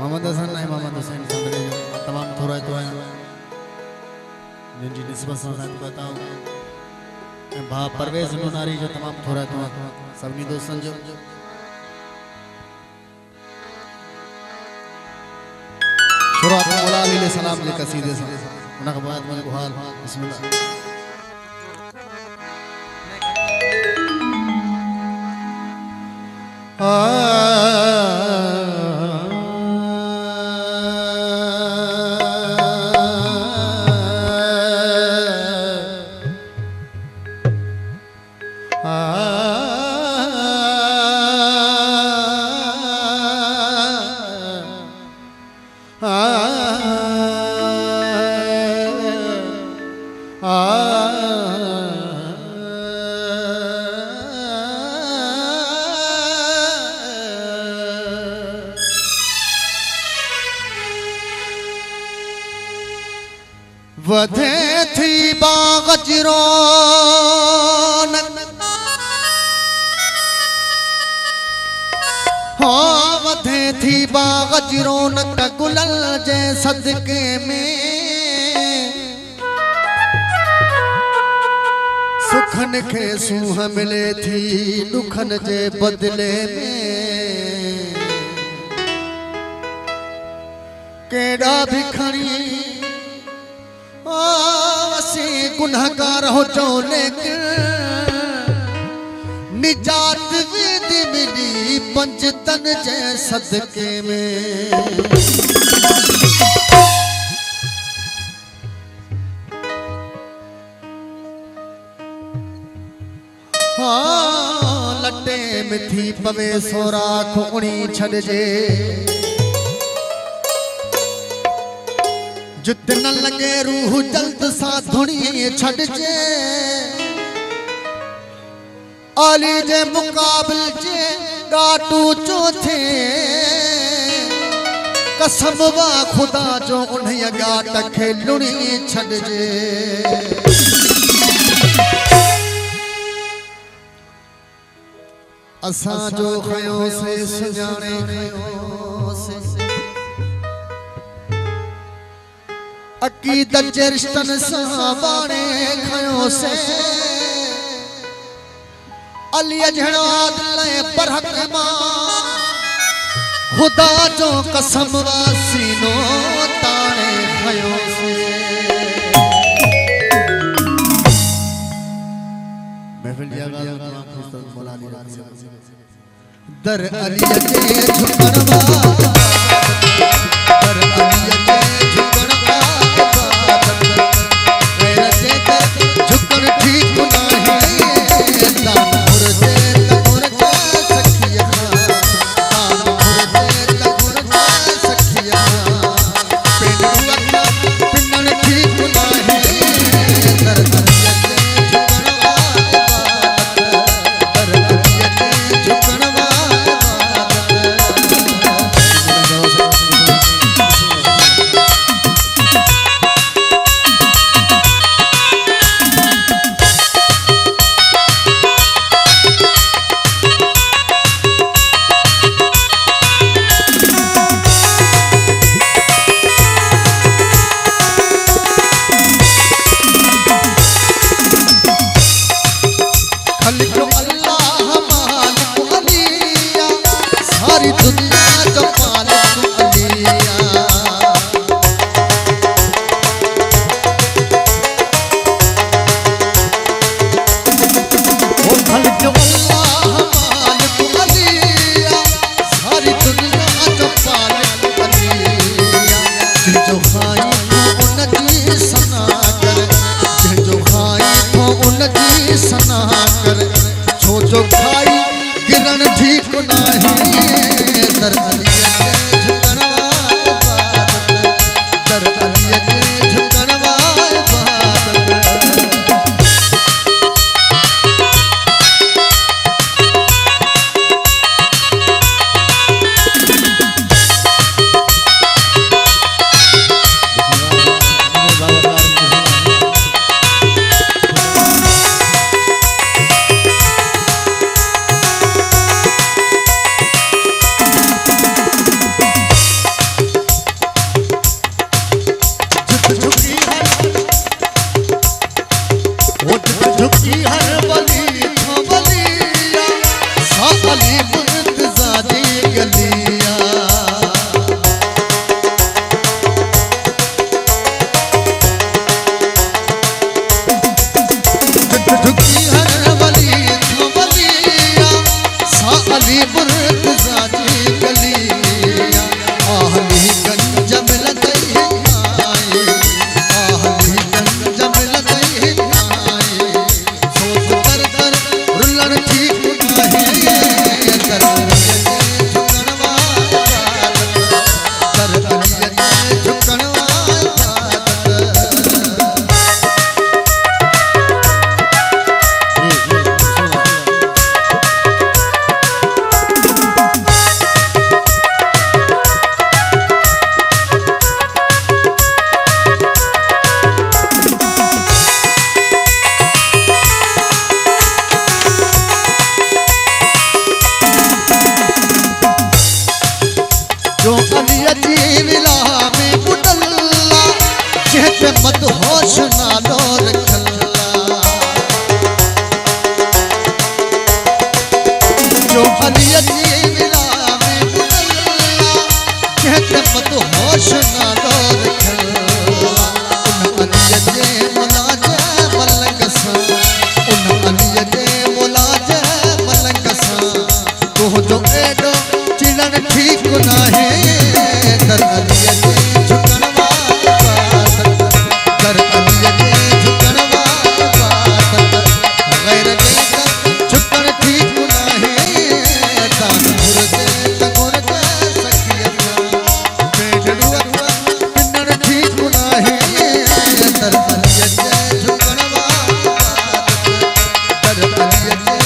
मोहम्मद हसन नहीं मोहम्मद हुसैन संदरे तमाम थोड़ा तो है जिनकी निस्बत साथ बताओ भा परवेज नुनारी जो तमाम थोड़ा तो सबनी दोस्तन जो शुरुआत में मौला अली सलाम जे कसीदे से उनके बाद में गुहाल बिस्मिल्लाह वधे थी बागजरोन हो वधे थी बागजरोन गुलल जे सदके में सुखन के सूह मिले थी दुखन जे बदले में केड़ा भिखड़ी असी गुनहगार हो जो लेकिन निजात विधि मिली पंचतन जे सदके में हाँ लटे में थी पवे सोरा खोणी छड़ जे जुद न लगे रूह जल्द सा धुनी छड़ जे आली जे मुकाबिल जे गाटू चोथे कसम वा खुदा जो उन्हें गाट खेलुनी छड़ जे असा जो खयो से सुजाने अकीदत जे रिश्तन साबाने खयो से अली जहड़ा दिले परहक मां खुदा जो कसम वासीनो ताने खयो से महफिल जगा तमाम खुशतन मौला अली दर अली जे झुकनवा दर अली जे झुकनवा झुकन ठीक नहीं तानपुर दे तमुर जा सखिया तानपुर दे तमुर जा सखिया पिंडन ठीक नहीं दर अली जे झुकनवा दर अली जे झुकनवा जो खाई गिरन ठीक नहीं दर नालो रखियो उन अलीअ जे मुलाज मलंग सां उन अलीअ जे मुलाज मलंग सां तुंहिंजो एॾो चिड़ण ठीक नाहे दर अलीअ जे झुकण वारो दर अलीअ जे झुकण वारो गैर जे झुकण ठीक नाहे दान घुरजे त घुरजे सखीअ सां भेडड़ूअ पिनण ठीक नाहे दर अलीअ जे झुकण वारो दर अलीअ जे